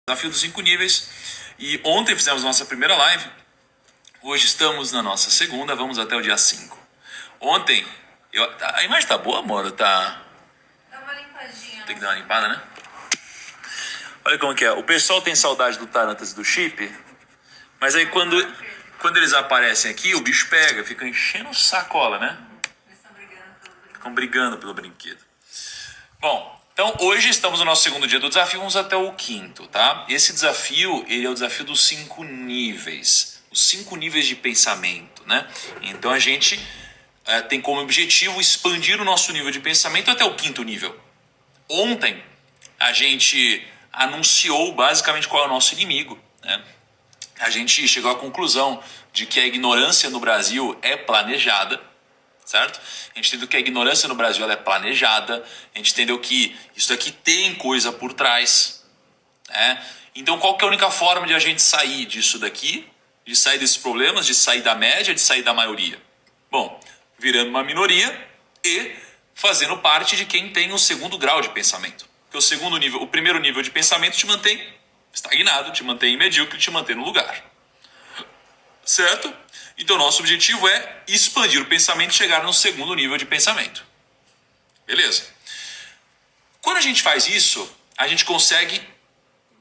Desafio dos 5 níveis. E ontem fizemos nossa primeira live. Hoje estamos na nossa segunda. Vamos até o dia 5. Ontem... A imagem tá boa, amor? Tá... Dá uma limpadinha. Tem que dar uma limpada, né? Olha como que é. O pessoal tem saudade do Tarantas e do Chip. Mas aí quando eles aparecem aqui, o bicho pega. Fica enchendo sacola, né? Ficam brigando pelo brinquedo. Bom... Então, hoje estamos no nosso segundo dia do desafio, vamos até o 5º, tá? Esse desafio, ele é o desafio dos 5 níveis. Os 5 níveis de pensamento, né? Então, a gente tem como objetivo expandir o nosso nível de pensamento até o 5º nível. Ontem, a gente anunciou basicamente qual é o nosso inimigo, né? A gente chegou à conclusão de que a ignorância no Brasil é planejada, certo? A gente entendeu que a ignorância no Brasil ela é planejada, a gente entendeu que isso aqui tem coisa por trás, né? Então qual que é a única forma de a gente sair disso daqui, de sair desses problemas, de sair da média, de sair da maioria? Bom, virando uma minoria e fazendo parte de quem tem o segundo grau de pensamento. Porque o primeiro nível de pensamento te mantém estagnado, te mantém medíocre, te mantém no lugar. Certo? Então, nosso objetivo é expandir o pensamento e chegar no segundo nível de pensamento. Beleza? Quando a gente faz isso, a gente consegue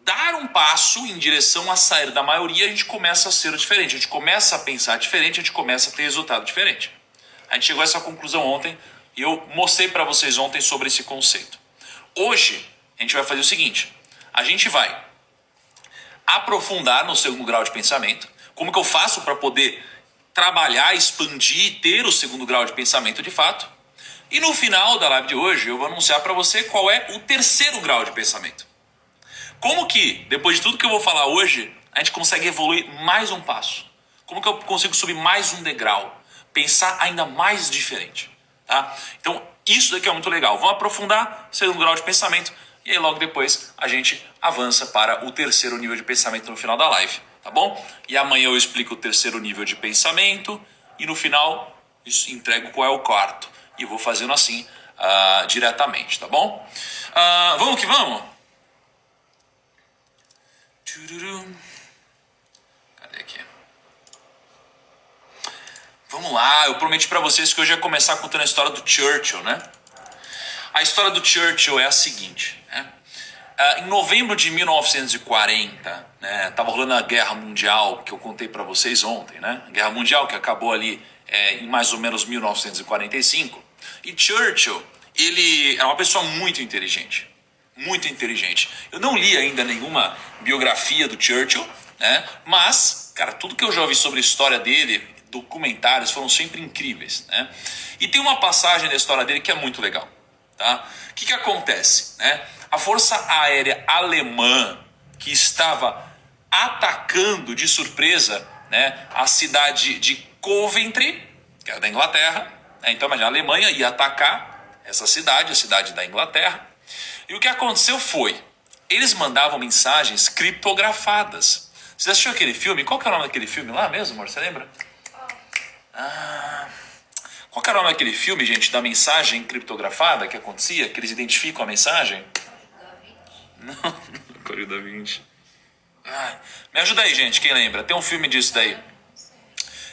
dar um passo em direção a sair da maioria, a gente começa a ser diferente, a gente começa a pensar diferente, a gente começa a ter resultado diferente. A gente chegou a essa conclusão ontem e eu mostrei para vocês ontem sobre esse conceito. Hoje, a gente vai fazer o seguinte, a gente vai aprofundar no segundo grau de pensamento. Como que eu faço para poder trabalhar, expandir, ter o segundo grau de pensamento de fato? E no final da live de hoje eu vou anunciar para você qual é o terceiro grau de pensamento. Como que, depois de tudo que eu vou falar hoje, a gente consegue evoluir mais um passo? Como que eu consigo subir mais um degrau? Pensar ainda mais diferente, tá? Então, isso daqui é muito legal. Vamos aprofundar o segundo grau de pensamento e aí logo depois a gente avança para o terceiro nível de pensamento no final da live, tá bom? E amanhã eu explico o terceiro nível de pensamento e no final entrego qual é o quarto. E vou fazendo assim diretamente, tá bom? Vamos que vamos? Cadê aqui? Vamos lá, eu prometi para vocês que hoje ia começar contando a história do Churchill, né? A história do Churchill é a seguinte, né? Em novembro de 1940, né, estava rolando a Guerra Mundial, que eu contei para vocês ontem, né? A Guerra Mundial que acabou ali em mais ou menos 1945. E Churchill, ele era uma pessoa muito inteligente. Muito inteligente. Eu não li ainda nenhuma biografia do Churchill, né? Mas, cara, tudo que eu já ouvi sobre a história dele, documentários, foram sempre incríveis, né? E tem uma passagem da história dele que é muito legal, tá? O que acontece, né? A Força Aérea Alemã, que estava atacando de surpresa, né, a cidade de Coventry, que era da Inglaterra, né? Então, imagina, a Alemanha ia atacar essa cidade, a cidade da Inglaterra. E o que aconteceu foi, eles mandavam mensagens criptografadas. Você assistiu aquele filme? Qual que é o nome daquele filme lá mesmo, amor? Você lembra? Qual que era o nome daquele filme, gente, da mensagem criptografada que acontecia? Que eles identificam a mensagem? Não, Código da Vinci. Me ajuda aí, gente, quem lembra? Tem um filme disso daí.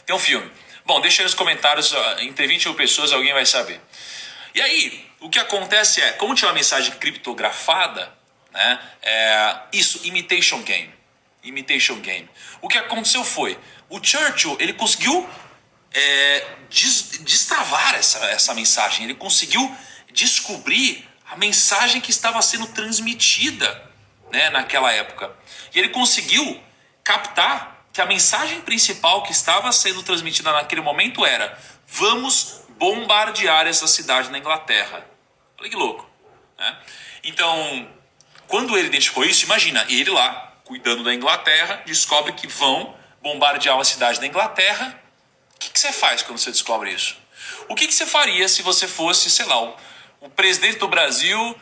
Tem um filme. Bom, deixa aí nos comentários, entre 20 mil pessoas alguém vai saber. E aí, o que acontece é, como tinha uma mensagem criptografada, né, imitation game. Imitation game. O que aconteceu foi, o Churchill, ele conseguiu destravar essa mensagem, ele conseguiu descobrir a mensagem que estava sendo transmitida, né, naquela época. E ele conseguiu captar que a mensagem principal que estava sendo transmitida naquele momento era: vamos bombardear essa cidade na Inglaterra. Olha que louco, né? Então, quando ele identificou isso, imagina, ele lá, cuidando da Inglaterra, descobre que vão bombardear uma cidade da Inglaterra. O que você faz quando você descobre isso? O que você faria se você fosse, sei lá, o presidente do Brasil...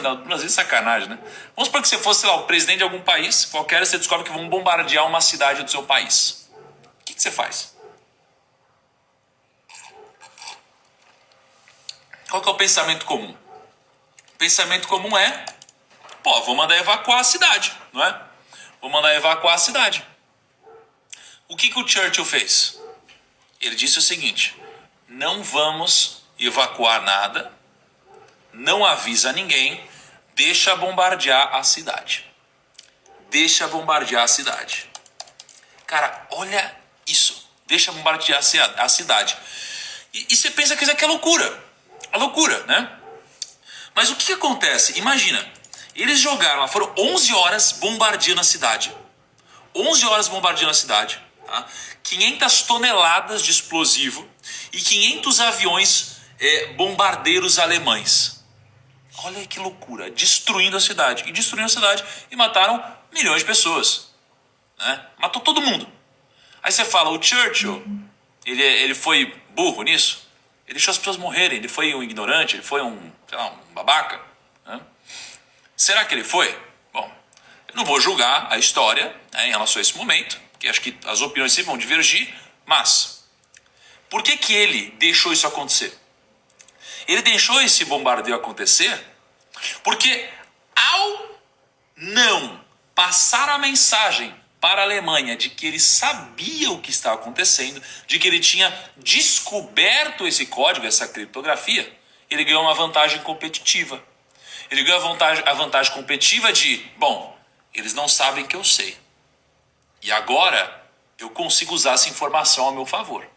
Não, do Brasil é sacanagem, né? Vamos supor que você fosse, sei lá, o presidente de algum país qualquer e você descobre que vão bombardear uma cidade do seu país. O que você faz? Qual que é o pensamento comum? O pensamento comum é, vou mandar evacuar a cidade. não é? Vou mandar evacuar a cidade. O que o Churchill fez? Ele disse o seguinte: não vamos evacuar nada, não avisa ninguém, deixa bombardear a cidade. Deixa bombardear a cidade. Cara, olha isso. Deixa bombardear a cidade. E você pensa que isso aqui é loucura. É loucura, né? Mas o que acontece? Imagina, eles jogaram lá, foram 11 horas bombardeando a cidade. 11 horas bombardeando a cidade. Tá? 500 toneladas de explosivo e 500 aviões bombardeiros alemães. Olha que loucura. Destruindo a cidade. E destruindo a cidade e mataram milhões de pessoas. Né? Matou todo mundo. Aí você fala, o Churchill, ele foi burro nisso? Ele deixou as pessoas morrerem, ele foi um ignorante, ele foi um babaca? Né? Será que ele foi? Bom, eu não vou julgar a história, né, em relação a esse momento, porque acho que as opiniões sempre vão divergir, mas por que ele deixou isso acontecer? Ele deixou esse bombardeio acontecer porque ao não passar a mensagem para a Alemanha de que ele sabia o que estava acontecendo, de que ele tinha descoberto esse código, essa criptografia, ele ganhou uma vantagem competitiva. Ele ganhou a vantagem competitiva de, bom, eles não sabem que eu sei. E agora eu consigo usar essa informação ao meu favor.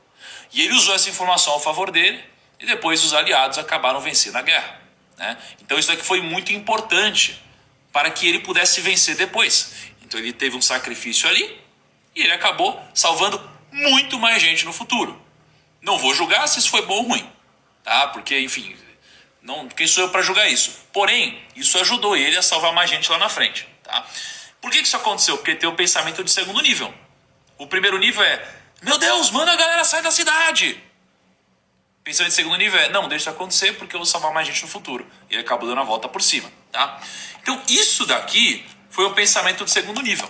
E ele usou essa informação ao favor dele e depois os aliados acabaram vencendo a guerra. Né? Então isso daqui foi muito importante para que ele pudesse vencer depois. Então ele teve um sacrifício ali e ele acabou salvando muito mais gente no futuro. Não vou julgar se isso foi bom ou ruim, tá? Porque, enfim, quem sou eu para julgar isso? Porém, isso ajudou ele a salvar mais gente lá na frente, tá? Por que isso aconteceu? Porque tem o pensamento de segundo nível. O primeiro nível é, meu Deus, manda a galera sair da cidade. O pensamento de segundo nível é, não, deixa isso acontecer porque eu vou salvar mais gente no futuro. E ele acabou dando a volta por cima, tá? Então isso daqui foi o pensamento de segundo nível.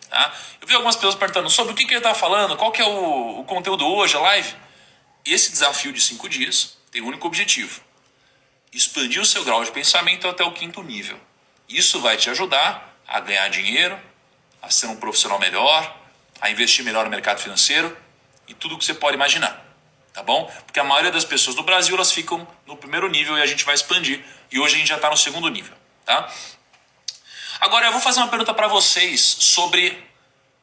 Tá? Eu vi algumas pessoas perguntando sobre o que ele está falando, qual que é o conteúdo hoje, a live. Esse desafio de 5 dias tem um único objetivo: expandir o seu grau de pensamento até o 5º nível. Isso vai te ajudar a ganhar dinheiro, a ser um profissional melhor, a investir melhor no mercado financeiro e tudo o que você pode imaginar. Tá bom? Porque a maioria das pessoas do Brasil, elas ficam no primeiro nível e a gente vai expandir. E hoje a gente já está no 2º nível. Tá? Agora eu vou fazer uma pergunta para vocês sobre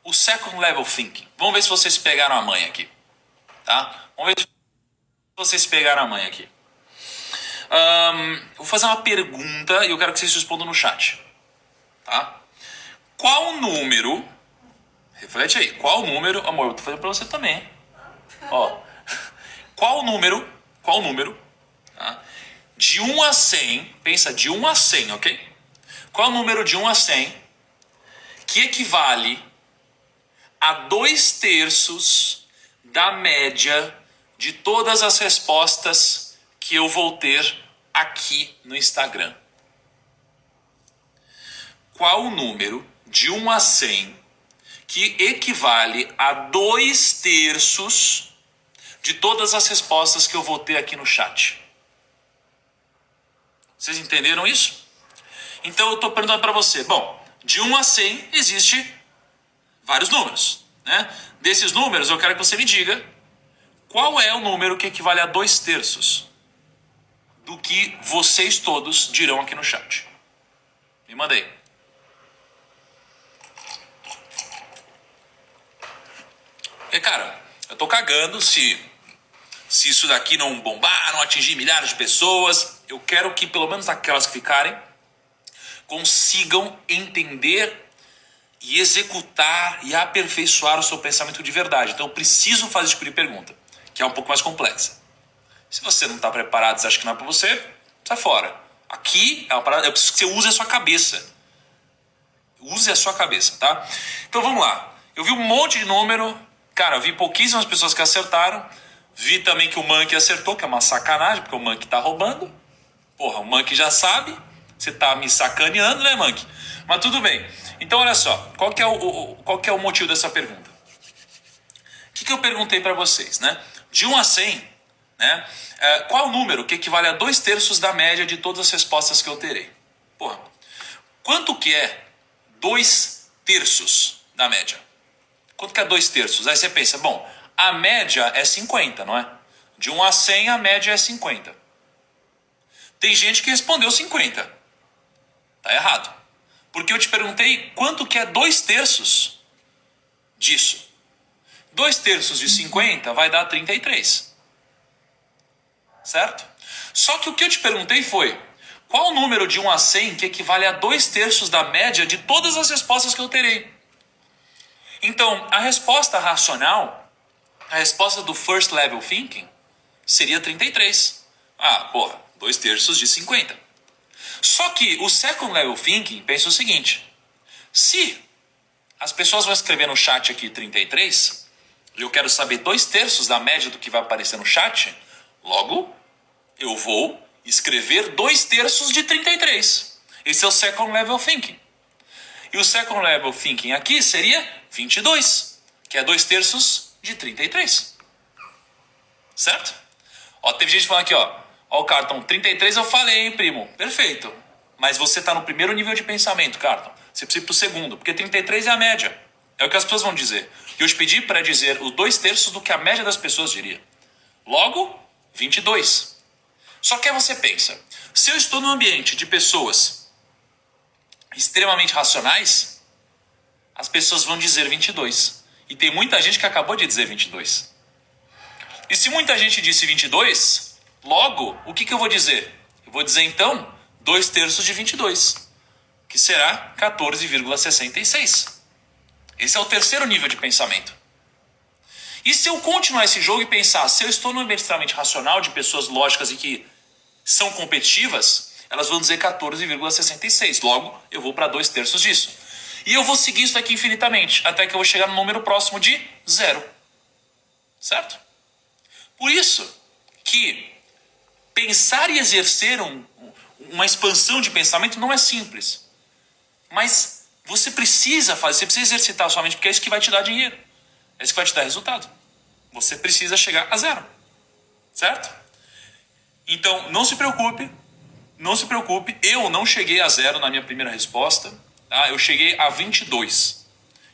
o second level thinking. Vamos ver se vocês pegaram a manha aqui. Tá? Vamos ver se vocês pegaram a manha aqui. Vou fazer uma pergunta e eu quero que vocês respondam no chat. Tá? Qual número... Reflete aí. Qual número... Amor, eu tô fazendo para você também. Ó. Qual número... Tá? De 1 a 100... Pensa, de 1 a 100, ok? Qual o número de 1 a 100 que equivale a 2/3 da média de todas as respostas que eu vou ter aqui no Instagram? Qual o número de 1 a 100 que equivale a 2/3 de todas as respostas que eu vou ter aqui no chat? Vocês entenderam isso? Então eu estou perguntando para você, bom, de 1 a 100 existe vários números, né? Desses números eu quero que você me diga qual é o número que equivale a 2/3 do que vocês todos dirão aqui no chat. Me manda aí. E cara, eu tô cagando se isso daqui não bombar, não atingir milhares de pessoas. Eu quero que pelo menos aquelas que ficarem consigam entender e executar e aperfeiçoar o seu pensamento de verdade. Então eu preciso fazer esse tipo de pergunta, que é um pouco mais complexa. Se você não está preparado, você acha que não é para você, sai fora. Aqui é uma parada, eu preciso que você use a sua cabeça. Use a sua cabeça, tá? Então vamos lá. Eu vi um monte de número. Cara, eu vi pouquíssimas pessoas que acertaram. Vi também que o Monkey acertou, que é uma sacanagem, porque o Monkey tá roubando. Porra, o Monkey já sabe. Você tá me sacaneando, né, Monkey? Mas tudo bem. Então, olha só. Qual que é o motivo dessa pergunta? O que eu perguntei para vocês, né? De 1 a 100, né? Qual o número que equivale a 2/3 da média de todas as respostas que eu terei? Porra, quanto que é 2/3 da média. Quanto que é 2/3? Aí você pensa, bom, a média é 50, não é? De 1 a 100 a média é 50. Tem gente que respondeu 50. Tá errado. Porque eu te perguntei quanto que é 2/3 disso. 2/3 de 50 vai dar 33. Certo? Só que o que eu te perguntei foi, qual o número de 1 a 100 que equivale a 2/3 da média de todas as respostas que eu terei? Então, a resposta racional, a resposta do first level thinking, seria 33. Ah, porra, 2/3 de 50. Só que o second level thinking pensa o seguinte, se as pessoas vão escrever no chat aqui 33, e eu quero saber 2/3 da média do que vai aparecer no chat, logo, eu vou escrever 2/3 de 33. Esse é o second level thinking. E o second level thinking aqui seria 22, que é 2/3 de 33. Certo? Ó, teve gente falando aqui, ó o Carton, 33 eu falei, hein, primo? Perfeito. Mas você está no primeiro nível de pensamento, Carton. Você precisa ir para o segundo, porque 33 é a média. É o que as pessoas vão dizer. E eu te pedi para dizer os 2/3 do que a média das pessoas diria. Logo, 22. Só que aí você pensa, se eu estou num ambiente de pessoas extremamente racionais, as pessoas vão dizer 22. E tem muita gente que acabou de dizer 22. E se muita gente disse 22, logo, o que eu vou dizer? Eu vou dizer então 2/3 de 22, que será 14,66. Esse é o terceiro nível de pensamento. E se eu continuar esse jogo e pensar, se eu estou num ambiente extremamente racional, de pessoas lógicas e que são competitivas, elas vão dizer 14,66. Logo, eu vou para 2/3 disso. E eu vou seguir isso aqui infinitamente, até que eu vou chegar no número próximo de 0. Certo? Por isso que pensar e exercer uma expansão de pensamento não é simples. Mas você precisa fazer, você precisa exercitar a sua mente, porque é isso que vai te dar dinheiro. É isso que vai te dar resultado. Você precisa chegar a 0. Certo? Então, não se preocupe. Não se preocupe. Eu não cheguei a 0 na minha primeira resposta. Tá? Eu cheguei a 22.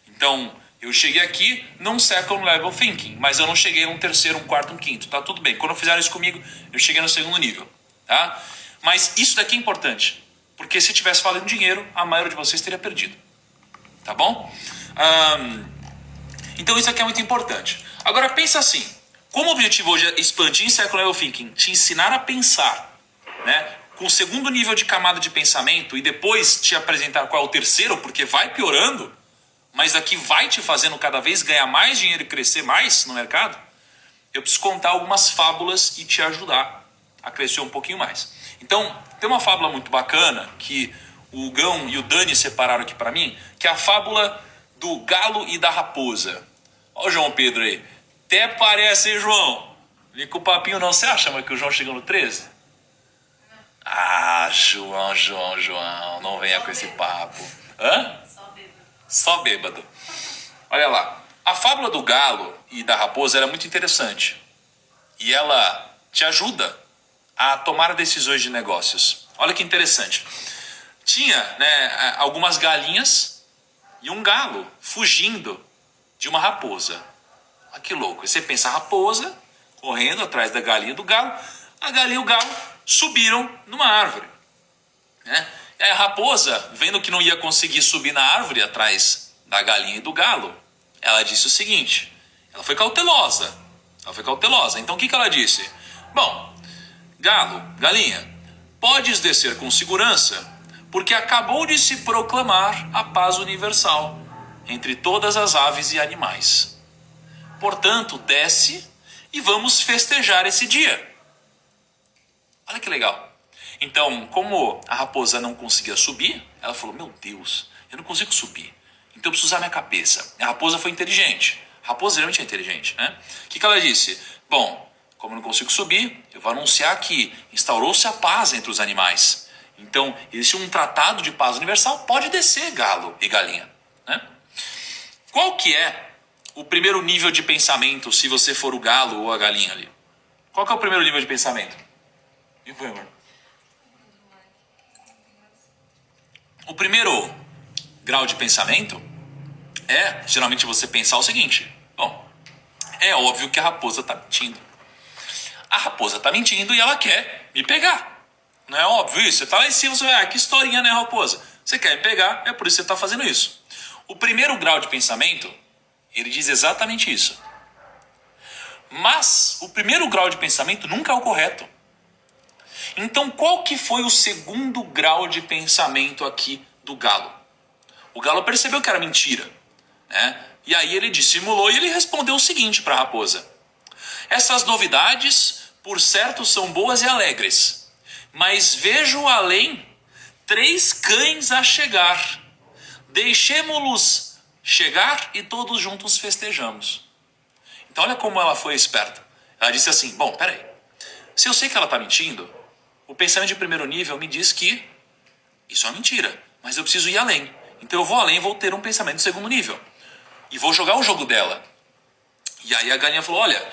Então, eu cheguei aqui num second level thinking. Mas eu não cheguei a um terceiro, um quarto, um quinto. Tá tudo bem. Quando fizeram isso comigo, eu cheguei no segundo nível. Tá? Mas isso daqui é importante. Porque se tivesse valendo dinheiro, a maioria de vocês teria perdido. Tá bom? Então isso aqui é muito importante. Agora pensa assim, como o objetivo hoje é expandir em Second Level Thinking, te ensinar a pensar, né, com o segundo nível de camada de pensamento e depois te apresentar qual é o terceiro, porque vai piorando, mas daqui vai te fazendo cada vez ganhar mais dinheiro e crescer mais no mercado, eu preciso contar algumas fábulas e te ajudar a crescer um pouquinho mais. Então, tem uma fábula muito bacana que o Gão e o Dani separaram aqui para mim, que é a fábula do galo e da raposa. Olha o João Pedro aí. Até parece, hein, João? Vem com o papinho não. Você acha mas que o João chegou no 13? Ah, João. Não venha com esse papo. Hã? Só bêbado. Olha lá. A fábula do galo e da raposa era muito interessante. E ela te ajuda a tomar decisões de negócios. Olha que interessante. Tinha, né, algumas galinhas e um galo fugindo de uma raposa. Olha que louco. E você pensa, a raposa correndo atrás da galinha e do galo. A galinha e o galo subiram numa árvore. Né? E aí a raposa, vendo que não ia conseguir subir na árvore atrás da galinha e do galo, ela disse o seguinte. Ela foi cautelosa. Então o que ela disse? Bom, galo, galinha, podes descer com segurança, porque acabou de se proclamar a paz universal entre todas as aves e animais. Portanto, desce e vamos festejar esse dia. Olha que legal. Então, como a raposa não conseguia subir, ela falou, meu Deus, eu não consigo subir. Então eu preciso usar minha cabeça. A raposa foi inteligente. A raposa realmente é inteligente, né? O que ela disse? Bom, como eu não consigo subir, eu vou anunciar que instaurou-se a paz entre os animais. Então, existe um tratado de paz universal, pode descer galo e galinha. Né? Qual que é o primeiro nível de pensamento se você for o galo ou a galinha ali? Qual que é o primeiro nível de pensamento? O que foi, amor? O primeiro grau de pensamento é, geralmente, você pensar o seguinte: bom, é óbvio que a raposa está mentindo. A raposa está mentindo e ela quer me pegar. Não é óbvio isso? Você está lá em cima, você vai, que historinha, né, raposa? Você quer me pegar, é por isso que você está fazendo isso. O primeiro grau de pensamento, ele diz exatamente isso. Mas o primeiro grau de pensamento nunca é o correto. Então qual que foi o segundo grau de pensamento aqui do galo? O galo percebeu que era mentira, né? E aí ele dissimulou e ele respondeu o seguinte para a raposa: essas novidades, por certo, são boas e alegres, mas vejo além 3 cães a chegar. Deixemo-los chegar e todos juntos festejamos. Então olha como ela foi esperta. Ela disse assim: bom, peraí, se eu sei que ela está mentindo, o pensamento de primeiro nível me diz que isso é uma mentira, mas eu preciso ir além. Então eu vou além e vou ter um pensamento de segundo nível. E vou jogar o jogo dela. E aí a galinha falou: olha,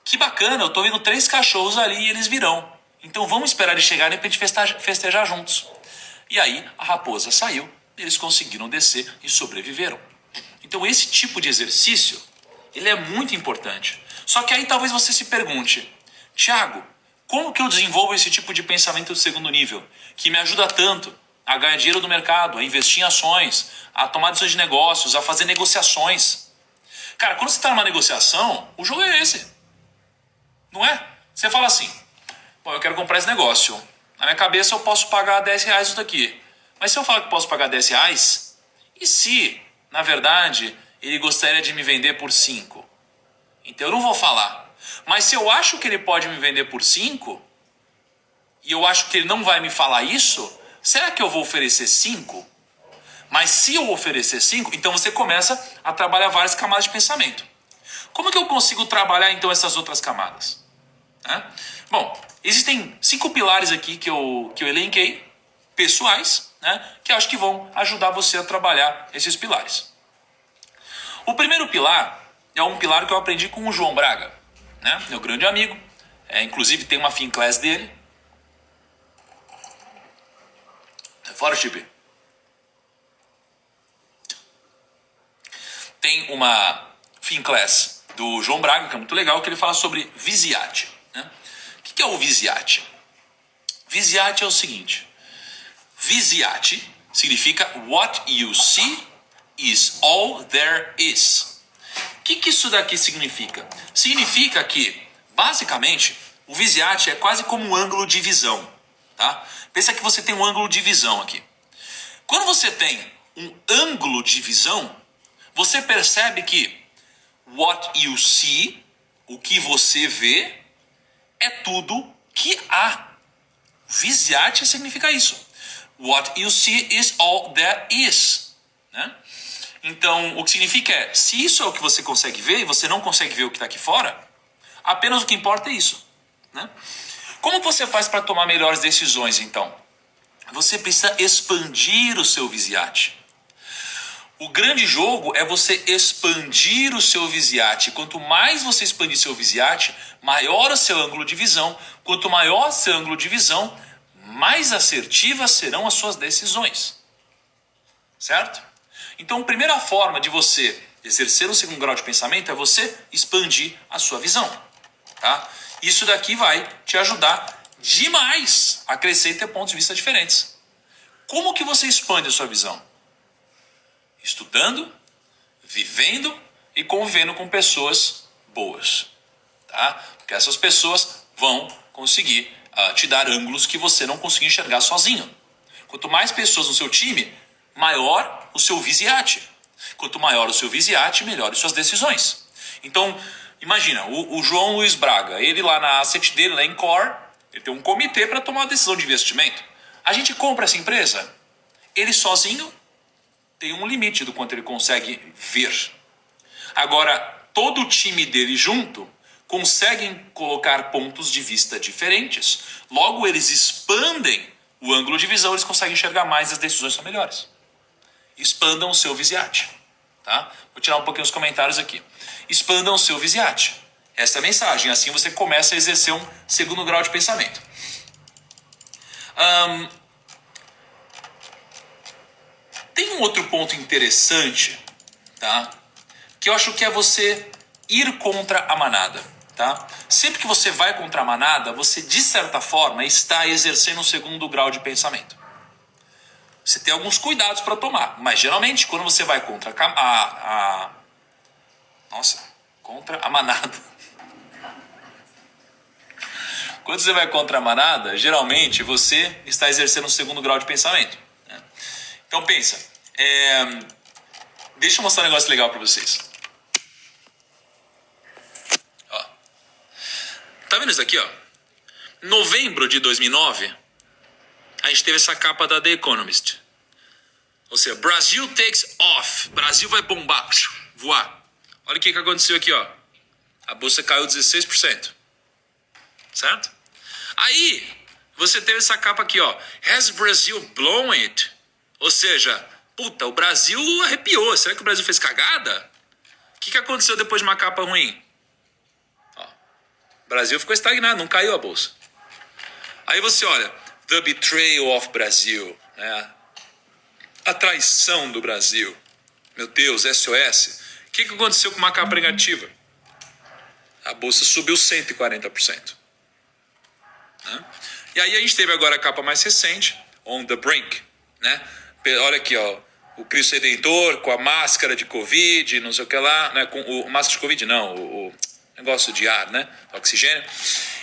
que bacana, eu tô vendo 3 cachorros ali e eles virão. Então vamos esperar eles chegarem pra gente festejar juntos. E aí a raposa saiu, eles conseguiram descer e sobreviveram. Então esse tipo de exercício, ele é muito importante. Só que aí talvez você se pergunte: Thiago, como que eu desenvolvo esse tipo de pensamento de segundo nível, que me ajuda tanto a ganhar dinheiro no mercado, a investir em ações, a tomar decisões de negócios, a fazer negociações? Cara, quando você está numa negociação, o jogo é esse. Não é? Você fala assim: bom, eu quero comprar esse negócio. Na minha cabeça eu posso pagar R$10 isso daqui. Mas se eu falar que posso pagar R$10, e se, na verdade, ele gostaria de me vender por 5? Então eu não vou falar. Mas se eu acho que ele pode me vender por 5, e eu acho que ele não vai me falar isso, será que eu vou oferecer 5? Mas se eu oferecer 5, então você começa a trabalhar várias camadas de pensamento. Como que eu consigo trabalhar então essas outras camadas? Bom, existem 5 pilares aqui que eu elenquei, pessoais, né, que eu acho que vão ajudar você a trabalhar esses pilares. O primeiro pilar é um pilar que eu aprendi com o João Braga, né, meu grande amigo, inclusive tem uma Finclass dele. Fora o chip. Tem uma Finclass do João Braga, que é muito legal, que ele fala sobre Viziate, né? O que é o Viziate? Viziate é o seguinte: Viziate significa what you see is all there is. O que isso daqui significa? Significa que, basicamente, o Viziate é quase como um ângulo de visão, tá? Pensa que você tem um ângulo de visão aqui. Quando você tem um ângulo de visão, você percebe que what you see, o que você vê, é tudo que há. Viziate significa isso. What you see is all there is, né? Então, o que significa é, se isso é o que você consegue ver e você não consegue ver o que está aqui fora, apenas o que importa é isso, né? Como você faz para tomar melhores decisões, então? Você precisa expandir o seu Viziate. O grande jogo é você expandir o seu Viziate. Quanto mais você expandir seu Viziate, maior o seu ângulo de visão. Quanto maior o seu ângulo de visão, mais assertivas serão as suas decisões. Certo? Então, a primeira forma de você exercer o segundo grau de pensamento é você expandir a sua visão. Tá? Isso daqui vai te ajudar demais a crescer e ter pontos de vista diferentes. Como que você expande a sua visão? Estudando, vivendo e convivendo com pessoas boas, tá? Porque essas pessoas vão conseguir te dar ângulos que você não conseguir enxergar sozinho. Quanto mais pessoas no seu time, maior o seu Viziate. Quanto maior o seu Viziate, melhor as suas decisões. Então, imagina, o João Luiz Braga, ele lá na asset dele, lá em Core, ele tem um comitê para tomar uma decisão de investimento. A gente compra essa empresa, ele sozinho tem um limite do quanto ele consegue ver. Agora, todo o time dele junto conseguem colocar pontos de vista diferentes. Logo, eles expandem o ângulo de visão, eles conseguem enxergar mais, as decisões são melhores. Expandam o seu Viziate. Tá? Vou tirar um pouquinho os comentários aqui. Expandam o seu Viziate. Essa é a mensagem. Assim você começa a exercer um segundo grau de pensamento. Tem um outro ponto interessante, tá? Que eu acho que é você ir contra a manada, tá? Sempre que você vai contra a manada, você de certa forma está exercendo um segundo grau de pensamento. Você tem alguns cuidados para tomar, mas geralmente quando você vai contra contra a manada. Quando você vai contra a manada, geralmente você está exercendo um segundo grau de pensamento, né? Então pensa, deixa eu mostrar um negócio legal para vocês. Ó. Tá vendo isso aqui, ó? Novembro de 2009, a gente teve essa capa da The Economist. Ou seja, Brasil takes off. Brasil vai bombar, voar. Olha o que aconteceu aqui, ó. A bolsa caiu 16%. Certo? Aí, você teve essa capa aqui, ó. Has Brazil blown it? Ou seja, puta, o Brasil arrepiou. Será que o Brasil fez cagada? O que aconteceu depois de uma capa ruim? Ó, o Brasil ficou estagnado, não caiu a bolsa. Aí você olha, The Betrayal of Brazil, né? A traição do Brasil. Meu Deus, SOS. O que aconteceu com uma capa negativa? A bolsa subiu 140%. Né? E aí a gente teve agora a capa mais recente, On the Brink. Né? Olha aqui, ó, o Cristo Redentor com a máscara de Covid, não sei o que lá. Né? Com o máscara de Covid, não, o negócio de ar, né? Oxigênio.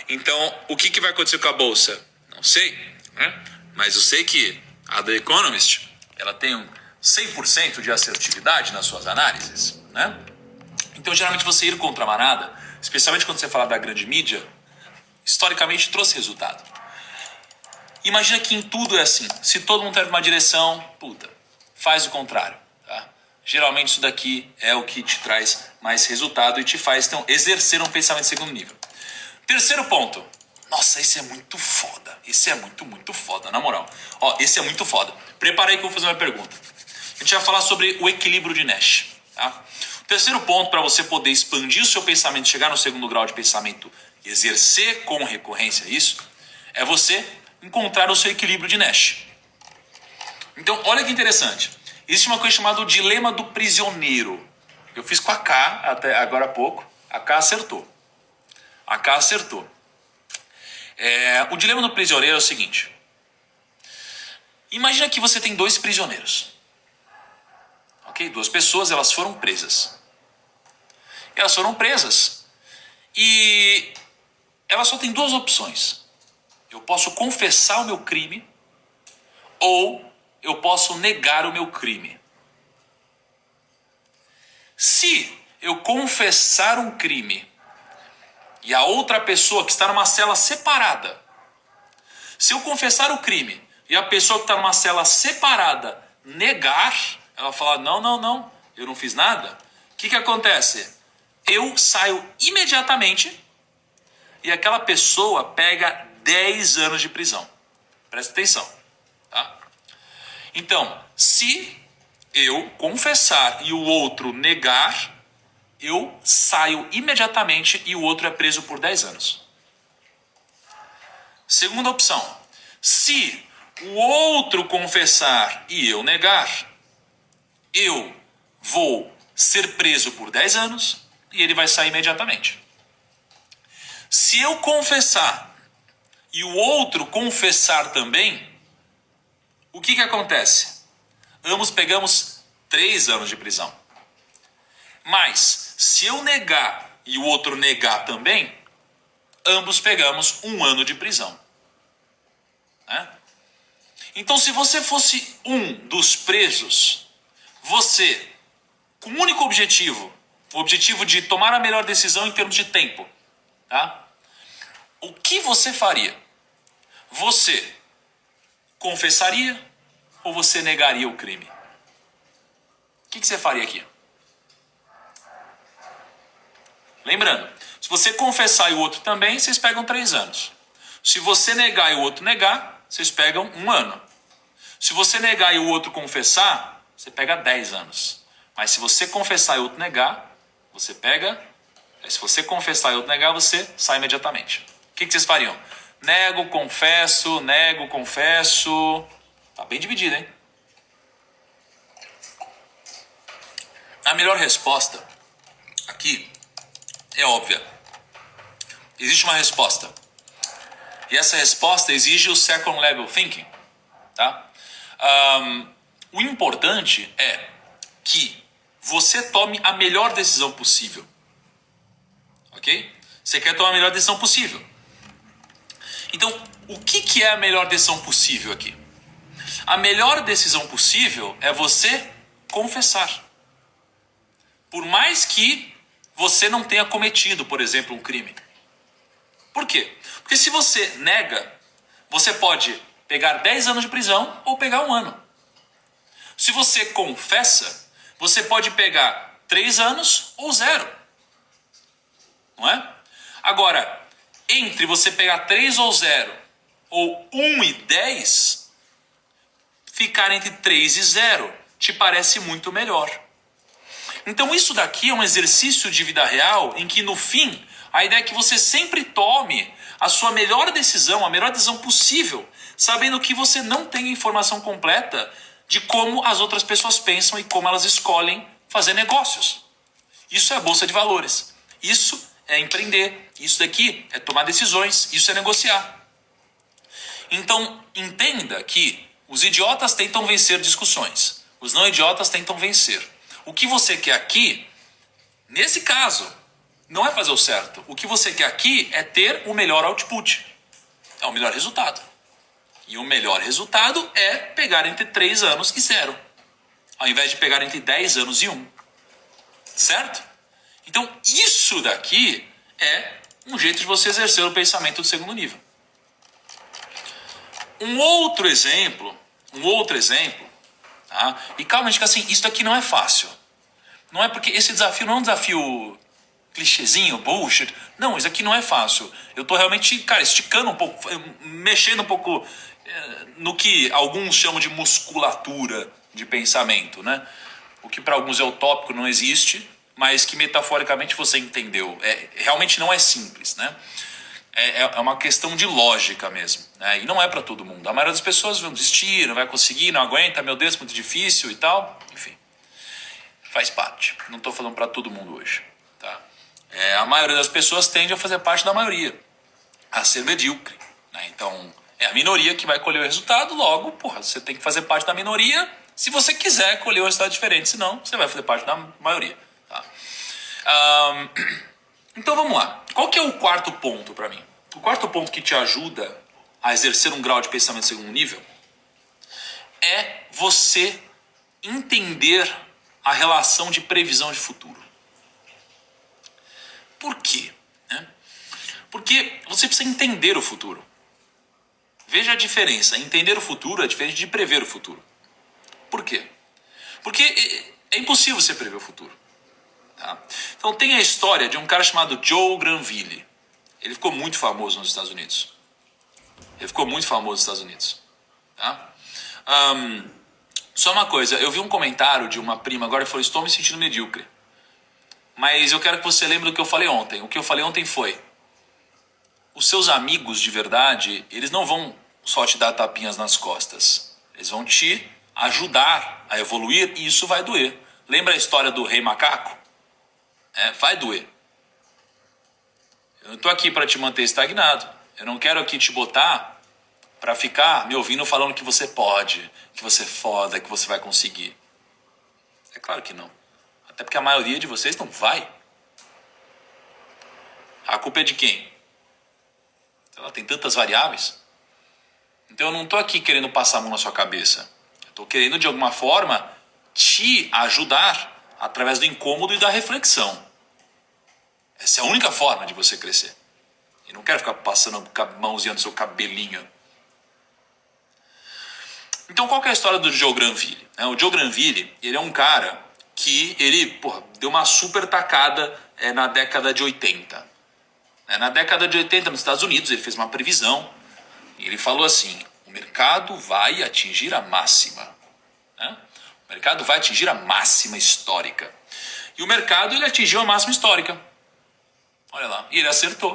Então, o que vai acontecer com a bolsa? Não sei. Né? Mas eu sei que a The Economist, ela tem 100% de assertividade nas suas análises, né? Então, geralmente, você ir contra a manada, especialmente quando você fala da grande mídia, historicamente trouxe resultado. Imagina que em tudo é assim. Se todo mundo está numa direção, puta, faz o contrário. Tá? Geralmente, isso daqui é o que te traz mais resultado e te faz, então, exercer um pensamento de segundo nível. Terceiro ponto. Nossa, esse é muito foda. Esse é muito foda, na moral. Ó, esse é muito foda. Prepara aí que eu vou fazer uma pergunta. A gente vai falar sobre o equilíbrio de Nash. Tá? O terceiro ponto para você poder expandir o seu pensamento, chegar no segundo grau de pensamento e exercer com recorrência isso, é você encontrar o seu equilíbrio de Nash. Então, olha que interessante. Existe uma coisa chamada o dilema do prisioneiro. Eu fiz com a K até agora há pouco. A K acertou. O dilema do prisioneiro é o seguinte. Imagina que você tem dois prisioneiros. Ok? Duas pessoas, elas foram presas. E elas só têm duas opções. Eu posso confessar o meu crime ou eu posso negar o meu crime. Se eu confessar um crime e a outra pessoa que está numa cela separada, se eu confessar o crime e a pessoa que está numa cela separada negar, ela falar, não, eu não fiz nada, o que acontece? Eu saio imediatamente e aquela pessoa pega 10 anos de prisão. Presta atenção. Tá? Então, se eu confessar e o outro negar, eu saio imediatamente e o outro é preso por 10 anos. Segunda opção. Se o outro confessar e eu negar, eu vou ser preso por 10 anos e ele vai sair imediatamente. Se eu confessar e o outro confessar também, o que acontece? Ambos pegamos 3 anos de prisão. Mas, se eu negar e o outro negar também, ambos pegamos 1 ano de prisão. Né? Então, se você fosse um dos presos, você, com um único objetivo, o objetivo de tomar a melhor decisão em termos de tempo, tá? O que você faria? Você confessaria ou você negaria o crime? O que você faria aqui? Lembrando, se você confessar e o outro também, vocês pegam 3 anos. Se você negar e o outro negar, vocês pegam 1 ano. Se você negar e o outro confessar, você pega 10 anos. Mas se você confessar e o outro negar, você pega... Se você confessar e o outro negar, você sai imediatamente. O que vocês fariam? Nego, confesso. Tá bem dividido, hein? A melhor resposta aqui é óbvia. Existe uma resposta. E essa resposta exige o second level thinking. Tá? O importante é que você tome a melhor decisão possível. Ok? Você quer tomar a melhor decisão possível. Então, o que é a melhor decisão possível aqui? A melhor decisão possível é você confessar. Por mais que você não tenha cometido, por exemplo, um crime. Por quê? Porque se você nega, você pode pegar 10 anos de prisão ou pegar 1 ano. Se você confessa, você pode pegar 3 anos ou 0. Não é? Agora, entre você pegar 3 ou 0, ou 1 e 10, ficar entre 3 e 0 te parece muito melhor. Então isso daqui é um exercício de vida real em que no fim, a ideia é que você sempre tome a sua melhor decisão, a melhor decisão possível, sabendo que você não tem a informação completa de como as outras pessoas pensam e como elas escolhem fazer negócios. Isso é a bolsa de valores. Isso é empreender. Isso daqui é tomar decisões. Isso é negociar. Então, entenda que os idiotas tentam vencer discussões. Os não idiotas tentam vencer. O que você quer aqui, nesse caso, não é fazer o certo. O que você quer aqui é ter o melhor output. É o melhor resultado. E o melhor resultado é pegar entre 3 anos e 0. Ao invés de pegar entre 10 anos e 1. Certo? Então, isso daqui é um jeito de você exercer o pensamento do segundo nível. Um outro exemplo, tá? E calma, gente, que assim, isso daqui não é fácil. Não é porque esse desafio não é um desafio clichêzinho, bullshit. Não, isso aqui não é fácil. Eu tô realmente, cara, esticando um pouco, mexendo um pouco no que alguns chamam de musculatura de pensamento, né? O que para alguns é utópico, não existe, mas que metaforicamente você entendeu. Realmente não é simples, né? É uma questão de lógica mesmo, né? E não é para todo mundo. A maioria das pessoas vão desistir, não vai conseguir, não aguenta, meu Deus, muito difícil e tal. Enfim, faz parte. Não estou falando para todo mundo hoje, tá? A maioria das pessoas tende a fazer parte da maioria, a ser medíocre, né? Então, é a minoria que vai colher o resultado, logo, porra, você tem que fazer parte da minoria se você quiser colher um resultado diferente, senão você vai fazer parte da maioria, tá? Então vamos lá. Qual que é o quarto ponto para mim? O quarto ponto que te ajuda a exercer um grau de pensamento de segundo nível é você entender a relação de previsão de futuro. Por quê? Porque você precisa entender o futuro. Veja a diferença. Entender o futuro é diferente de prever o futuro. Por quê? Porque é impossível você prever o futuro. Tá? Então tem a história de um cara chamado Joe Granville. Ele ficou muito famoso nos Estados Unidos. Tá? Só uma coisa, eu vi um comentário de uma prima agora que falou: estou me sentindo medíocre. Mas eu quero que você lembre do que eu falei ontem. O que eu falei ontem foi: os seus amigos de verdade, eles não vão só te dar tapinhas nas costas. Eles vão te ajudar a evoluir e isso vai doer. Lembra a história do rei macaco? Vai doer. Eu não estou aqui para te manter estagnado. Eu não quero aqui te botar para ficar me ouvindo falando que você pode, que você é foda, que você vai conseguir. É claro que não. Até porque a maioria de vocês não vai. A culpa é de quem? Tem tantas variáveis. Então eu não estou aqui querendo passar a mão na sua cabeça. Eu estou querendo de alguma forma te ajudar através do incômodo e da reflexão. Essa é a única forma de você crescer. E não quero ficar passando a mãozinha no seu cabelinho. Então qual que é a história do Joe Granville? O Joe Granville, ele é um cara que ele deu uma super tacada na década de 80. Na década de 80 nos Estados Unidos ele fez uma previsão. E ele falou assim: o mercado vai atingir a máxima. O mercado vai atingir a máxima histórica. E o mercado ele atingiu a máxima histórica. Olha lá, e ele acertou.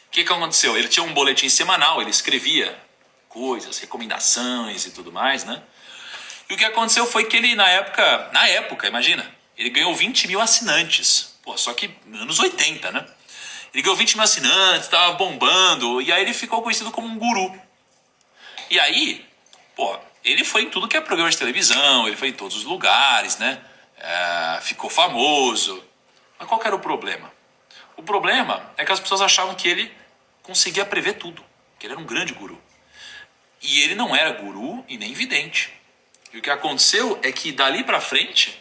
O que aconteceu? Ele tinha um boletim semanal, ele escrevia coisas, recomendações e tudo mais, né? E o que aconteceu foi que ele, na época, imagina, Ele ganhou 20 mil assinantes. Pô, só que anos 80, né? Ele ganhou 20 mil assinantes, tava bombando, e aí ele ficou conhecido como um guru. E aí, pô, ele foi em tudo que é programa de televisão, ele foi em todos os lugares, né? Ficou famoso. Mas qual que era o problema? O problema é que as pessoas achavam que ele conseguia prever tudo, que ele era um grande guru. E ele não era guru e nem vidente. E o que aconteceu é que dali pra frente,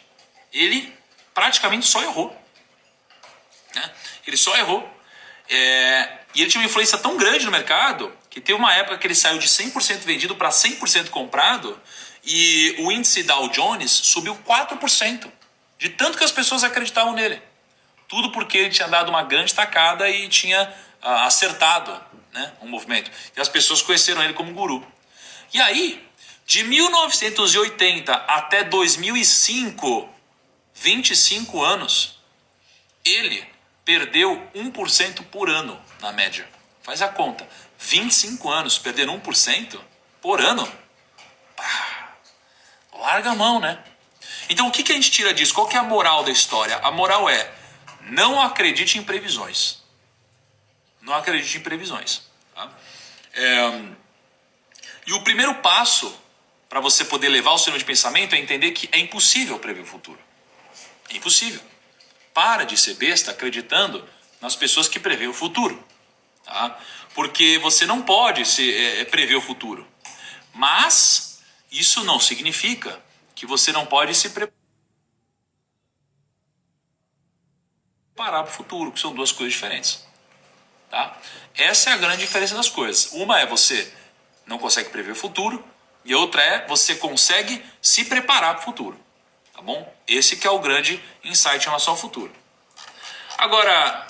ele praticamente só errou. Né? Ele só errou. E ele tinha uma influência tão grande no mercado que teve uma época que ele saiu de 100% vendido para 100% comprado e o índice Dow Jones subiu 4%, de tanto que as pessoas acreditavam nele. Tudo porque ele tinha dado uma grande tacada e tinha acertado, né, um movimento. E as pessoas conheceram ele como guru. E aí, de 1980 até 2005, 25 anos, ele perdeu 1% por ano, na média. Faz a conta. 25 anos, perder 1% por ano? Pá, larga a mão, né? Então, o que a gente tira disso? Qual que é a moral da história? A moral é, não acredite em previsões. Não acredite em previsões. Tá? E o primeiro passo para você poder levar o seu nível de pensamento é entender que é impossível prever o futuro. É impossível. Para de ser besta acreditando nas pessoas que prevêem o futuro. Tá? Porque você não pode prever o futuro. Mas isso não significa que você não pode se preparar para o futuro, que são duas coisas diferentes. Tá? Essa é a grande diferença das coisas. Uma é você não consegue prever o futuro e a outra é você consegue se preparar para o futuro. Tá bom? Esse que é o grande insight em relação ao futuro. Agora,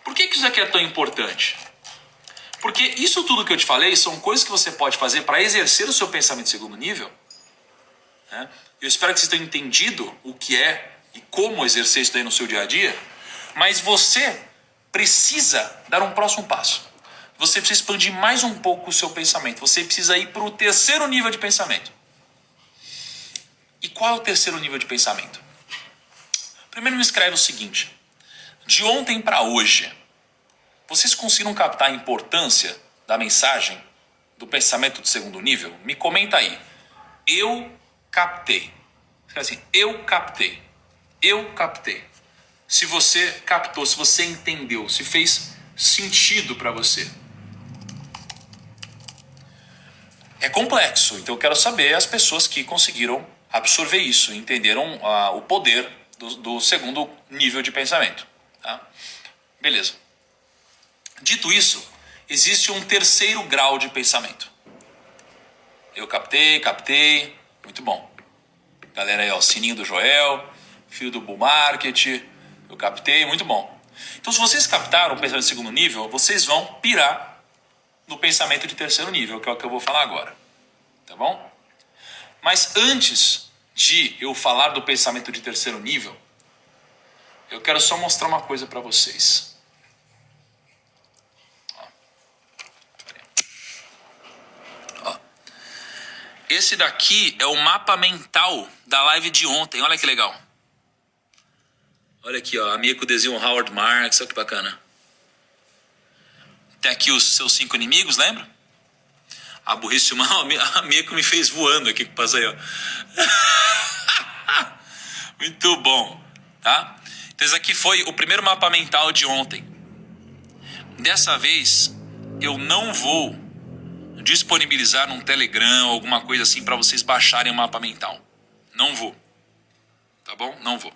por que isso aqui é tão importante? Porque isso tudo que eu te falei são coisas que você pode fazer para exercer o seu pensamento de segundo nível. Né? Eu espero que vocês tenham entendido o que é e como exercer isso daí no seu dia a dia. Mas você precisa dar um próximo passo. Você precisa expandir mais um pouco o seu pensamento. Você precisa ir para o terceiro nível de pensamento. E qual é o terceiro nível de pensamento? Primeiro me escreve o seguinte. De ontem para hoje, vocês conseguiram captar a importância da mensagem do pensamento de segundo nível? Me comenta aí. Eu captei. Escreve assim, eu captei. Eu captei. Se você captou, se você entendeu, se fez sentido para você. É complexo, então eu quero saber as pessoas que conseguiram absorver isso, entenderam o poder do segundo nível de pensamento. Tá? Beleza. Dito isso, existe um terceiro grau de pensamento. Eu captei, muito bom. Galera aí, ó, sininho do Joel, filho do Bull Market, eu captei, muito bom. Então, se vocês captaram o pensamento de segundo nível, vocês vão pirar no pensamento de terceiro nível, que é o que eu vou falar agora. Tá bom? Mas antes de eu falar do pensamento de terceiro nível, eu quero só mostrar uma coisa para vocês. Ó. Esse daqui é o mapa mental da live de ontem. Olha que legal. Olha aqui, ó, a minha com o desenho Howard Marks, olha que bacana. Tem aqui os seus 5 inimigos, lembra? A burrice humana, a minha que me fez voando aqui, que passa aí, ó. Muito bom, tá? Então esse aqui foi o primeiro mapa mental de ontem. Dessa vez, eu não vou disponibilizar num Telegram ou alguma coisa assim para vocês baixarem o mapa mental. Não vou. Tá bom? Não vou.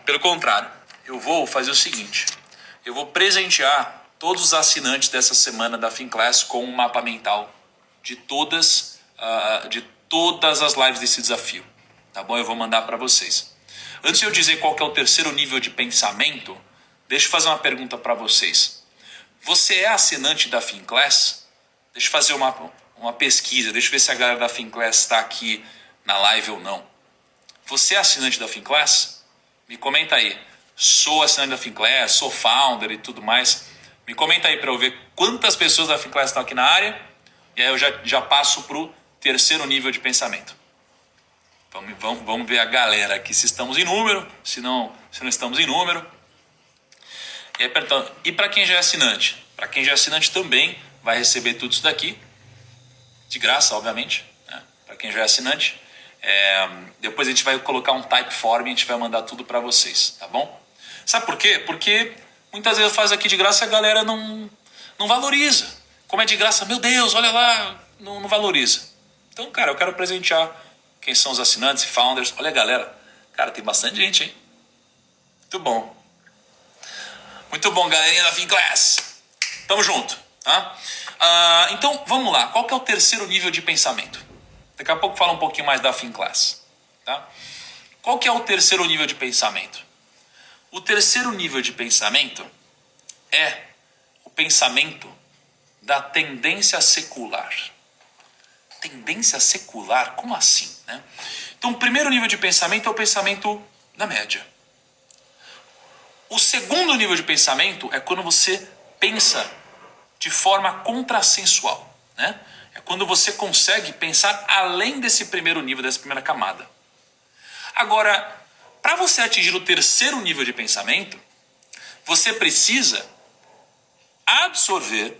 Pelo contrário, eu vou fazer o seguinte. Eu vou presentear todos os assinantes dessa semana da FinClass com um mapa mental de todas as lives desse desafio. Tá bom? Eu vou mandar para vocês. Antes de eu dizer qual que é o terceiro nível de pensamento, deixa eu fazer uma pergunta para vocês. Você é assinante da FinClass? Deixa eu fazer uma pesquisa, deixa eu ver se a galera da FinClass está aqui na live ou não. Você é assinante da FinClass? Me comenta aí. Sou assinante da FinClass, sou founder e tudo mais. Me comenta aí para eu ver quantas pessoas da FinClass estão aqui na área. E aí eu já passo para o terceiro nível de pensamento. Vamos ver a galera aqui se estamos em número, se não estamos em número. E aí, e para quem já é assinante? Para quem já é assinante também vai receber tudo isso daqui, de graça, obviamente, né? Para quem já é assinante. Depois a gente vai colocar um Typeform e a gente vai mandar tudo para vocês, tá bom? Sabe por quê? Porque muitas vezes eu faço aqui de graça e a galera não valoriza. Como é de graça, meu Deus, olha lá, não valoriza. Então, cara, eu quero presentear quem são os assinantes e founders. Olha, galera, cara, tem bastante gente, hein? Muito bom. Muito bom, galerinha da Finclass. Tamo junto, tá? Então, vamos lá. Qual que é o terceiro nível de pensamento? Daqui a pouco fala um pouquinho mais da Finclass, tá? Qual que é o terceiro nível de pensamento? O terceiro nível de pensamento é o pensamento da tendência secular. Tendência secular? Como assim, né? Então, o primeiro nível de pensamento é o pensamento da média. O segundo nível de pensamento é quando você pensa de forma contrassensual, né? É quando você consegue pensar além desse primeiro nível, dessa primeira camada. Agora, para você atingir o terceiro nível de pensamento, você precisa absorver,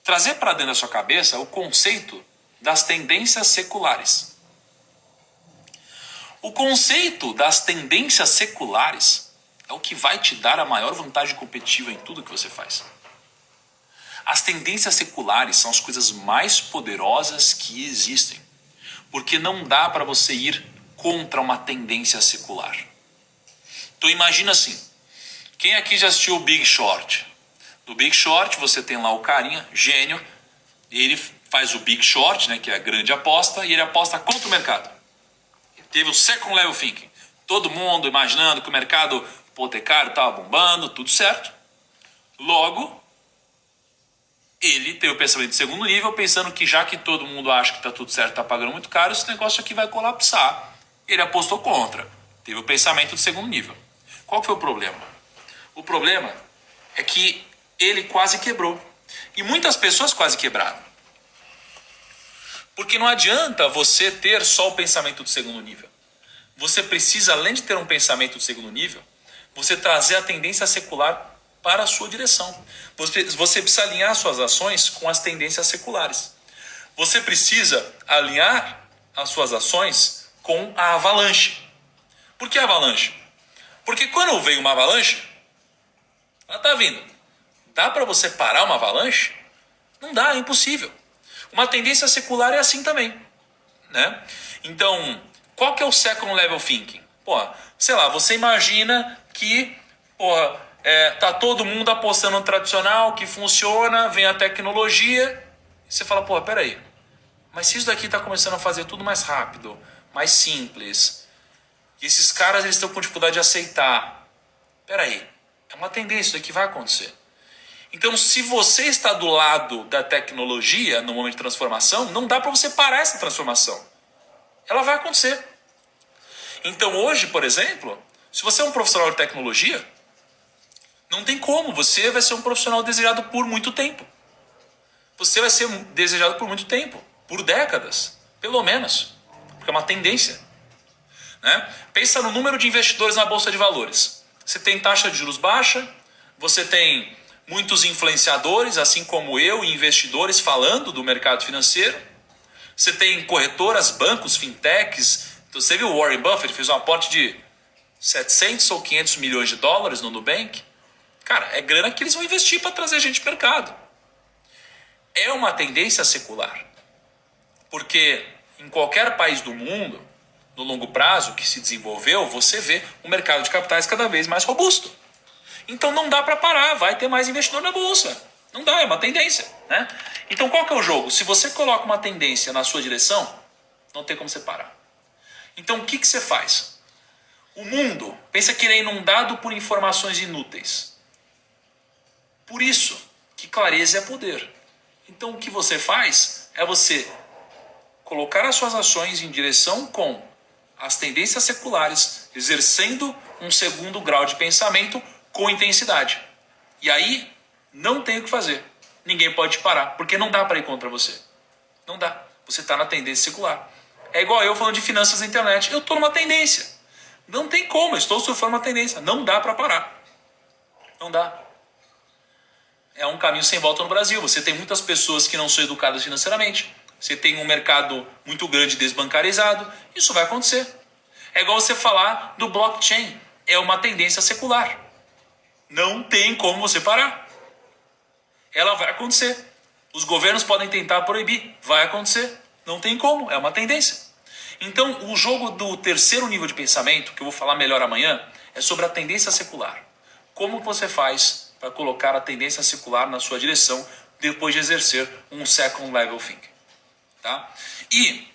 trazer para dentro da sua cabeça o conceito das tendências seculares. O conceito das tendências seculares é o que vai te dar a maior vantagem competitiva em tudo que você faz. As tendências seculares são as coisas mais poderosas que existem, porque não dá para você ir contra uma tendência secular. Então imagina assim, quem aqui já assistiu o Big Short? No Big Short você tem lá o carinha, gênio, e ele faz o Big Short, né, que é a grande aposta, e ele aposta contra o mercado. Ele teve o second level thinking. Todo mundo imaginando que o mercado hipotecário estava bombando, tudo certo. Logo, ele teve o pensamento de segundo nível, pensando que já que todo mundo acha que está tudo certo, está pagando muito caro, esse negócio aqui vai colapsar. Ele apostou contra. Teve o pensamento de segundo nível. Qual foi o problema? O problema é que ele quase quebrou. E muitas pessoas quase quebraram. Porque não adianta você ter só o pensamento de segundo nível. Você precisa, além de ter um pensamento de segundo nível, você trazer a tendência secular para a sua direção. Você precisa alinhar suas ações com as tendências seculares. Você precisa alinhar as suas ações com a avalanche. Por que a avalanche? Porque quando vem uma avalanche, ela está vindo. Dá para você parar uma avalanche? Não dá, é impossível. Uma tendência secular é assim também, né? Então, qual que é o second level thinking? Sei lá, você imagina que tá todo mundo apostando no tradicional, que funciona, vem a tecnologia, e você fala, peraí, mas se isso daqui está começando a fazer tudo mais rápido, mais simples, e esses caras eles estão com dificuldade de aceitar, peraí, é uma tendência, isso daqui vai acontecer. Então, se você está do lado da tecnologia no momento de transformação, não dá para você parar essa transformação. Ela vai acontecer. Então, hoje, por exemplo, se você é um profissional de tecnologia, não tem como. Você vai ser um profissional desejado por muito tempo. Você vai ser desejado por muito tempo. Por décadas. Pelo menos. Porque é uma tendência. Né? Pensa no número de investidores na Bolsa de Valores. Você tem taxa de juros baixa, você tem muitos influenciadores, assim como eu, e investidores falando do mercado financeiro. Você tem corretoras, bancos, fintechs. Então, você viu o Warren Buffett fez um aporte de 700 ou 500 milhões de dólares no Nubank. Cara, é grana que eles vão investir para trazer gente para o mercado. É uma tendência secular. Porque em qualquer país do mundo, no longo prazo, que se desenvolveu, você vê um mercado de capitais cada vez mais robusto. Então não dá para parar, vai ter mais investidor na bolsa. Não dá, é uma tendência, né? Então qual que é o jogo? Se você coloca uma tendência na sua direção, não tem como você parar. Então o que você faz? O mundo, pensa que ele é inundado por informações inúteis. Por isso que clareza é poder. Então o que você faz é você colocar as suas ações em direção com as tendências seculares, exercendo um segundo grau de pensamento com intensidade. E aí, não tem o que fazer. Ninguém pode te parar, porque não dá para ir contra você. Não dá. Você está na tendência secular. É igual eu falando de finanças na internet. Eu estou numa tendência. Não tem como, eu estou surfando uma tendência. Não dá para parar. Não dá. É um caminho sem volta no Brasil. Você tem muitas pessoas que não são educadas financeiramente. Você tem um mercado muito grande desbancarizado. Isso vai acontecer. É igual você falar do blockchain. É uma tendência secular. Não tem como você parar. Ela vai acontecer. Os governos podem tentar proibir. Vai acontecer. Não tem como. É uma tendência. Então, o jogo do terceiro nível de pensamento, que eu vou falar melhor amanhã, é sobre a tendência secular. Como você faz para colocar a tendência secular na sua direção depois de exercer um second level thinking. Tá? E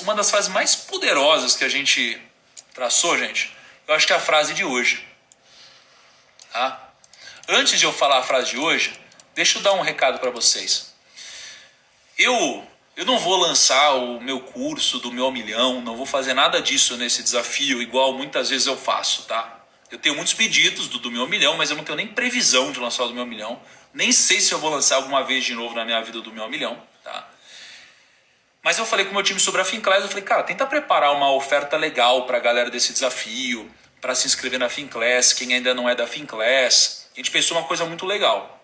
uma das frases mais poderosas que a gente traçou, gente, eu acho que é a frase de hoje. Tá? Antes de eu falar a frase de hoje, deixa eu dar um recado para vocês. Eu não vou lançar o meu curso do meu milhão, não vou fazer nada disso nesse desafio, igual muitas vezes eu faço, tá? Eu tenho muitos pedidos do meu milhão, mas eu não tenho nem previsão de lançar o do meu milhão. Nem sei se eu vou lançar alguma vez de novo na minha vida do meu milhão, tá? Mas eu falei com o meu time sobre a Finclass, eu falei, cara, tenta preparar uma oferta legal para a galera desse desafio, para se inscrever na Finclass, quem ainda não é da Finclass. A gente pensou uma coisa muito legal.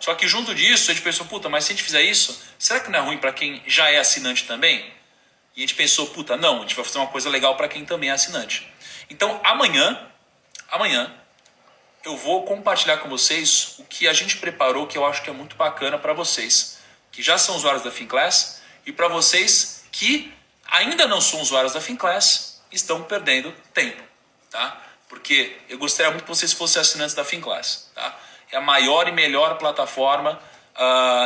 Só que junto disso, a gente pensou, puta, mas se a gente fizer isso, será que não é ruim para quem já é assinante também? E a gente pensou, puta, não, a gente vai fazer uma coisa legal para quem também é assinante. Então, amanhã, eu vou compartilhar com vocês o que a gente preparou, que eu acho que é muito bacana para vocês, que já são usuários da Finclass, e para vocês que ainda não são usuários da Finclass, estão perdendo tempo, tá? Porque eu gostaria muito que vocês fossem assinantes da Finclass, tá? É a maior e melhor plataforma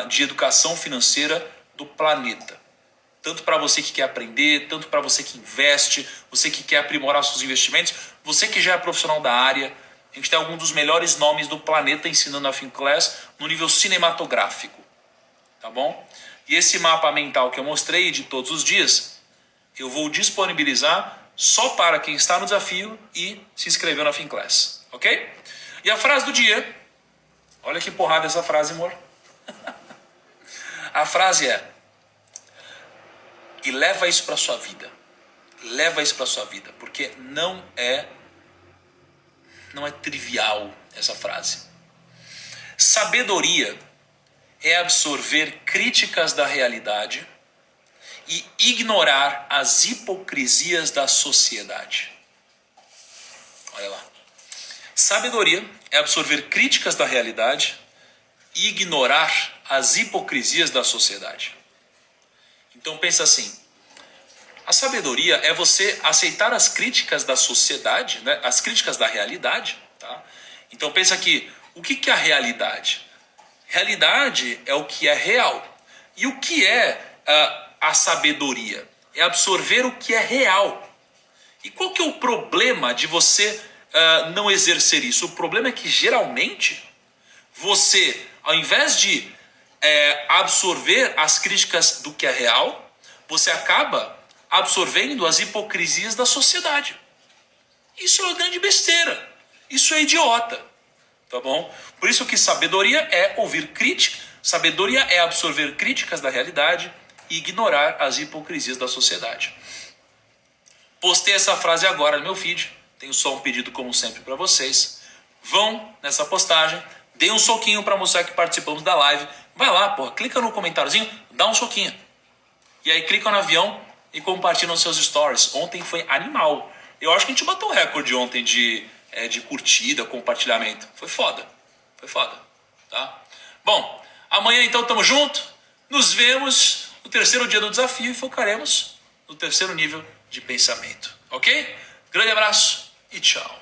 de educação financeira do planeta. Tanto para você que quer aprender, tanto para você que investe, você que quer aprimorar seus investimentos, você que já é profissional da área. A gente tem alguns dos melhores nomes do planeta ensinando a Finclass no nível cinematográfico. Tá bom? E esse mapa mental que eu mostrei de todos os dias, eu vou disponibilizar só para quem está no desafio e se inscreveu na Finclass. Ok? E a frase do dia, olha que porrada essa frase, amor. A frase é: e leva isso para sua vida. Leva isso para sua vida, porque não é trivial essa frase. Sabedoria é absorver críticas da realidade e ignorar as hipocrisias da sociedade. Olha lá. Sabedoria é absorver críticas da realidade e ignorar as hipocrisias da sociedade. Então pensa assim, a sabedoria é você aceitar as críticas da sociedade, né? As críticas da realidade. Tá? Então pensa aqui, o que é a realidade? Realidade é o que é real. E o que é a sabedoria? É absorver o que é real. E qual que é o problema de você não exercer isso? O problema é que geralmente você, ao invés de absorver as críticas do que é real, você acaba absorvendo as hipocrisias da sociedade. Isso é uma grande besteira. Isso é idiota. Tá bom? Por isso que sabedoria é ouvir crítica, sabedoria é absorver críticas da realidade e ignorar as hipocrisias da sociedade. Postei essa frase agora no meu feed, tenho só um pedido como sempre para vocês. Vão nessa postagem, dê um soquinho para mostrar que participamos da live. Vai lá, porra, clica no comentáriozinho, dá um soquinho. E aí clica no avião e compartilha nos seus stories. Ontem foi animal. Eu acho que a gente bateu o recorde ontem de curtida, compartilhamento. Foi foda. Tá? Bom, amanhã então tamo junto. Nos vemos no terceiro dia do desafio e focaremos no terceiro nível de pensamento. Ok? Grande abraço e tchau.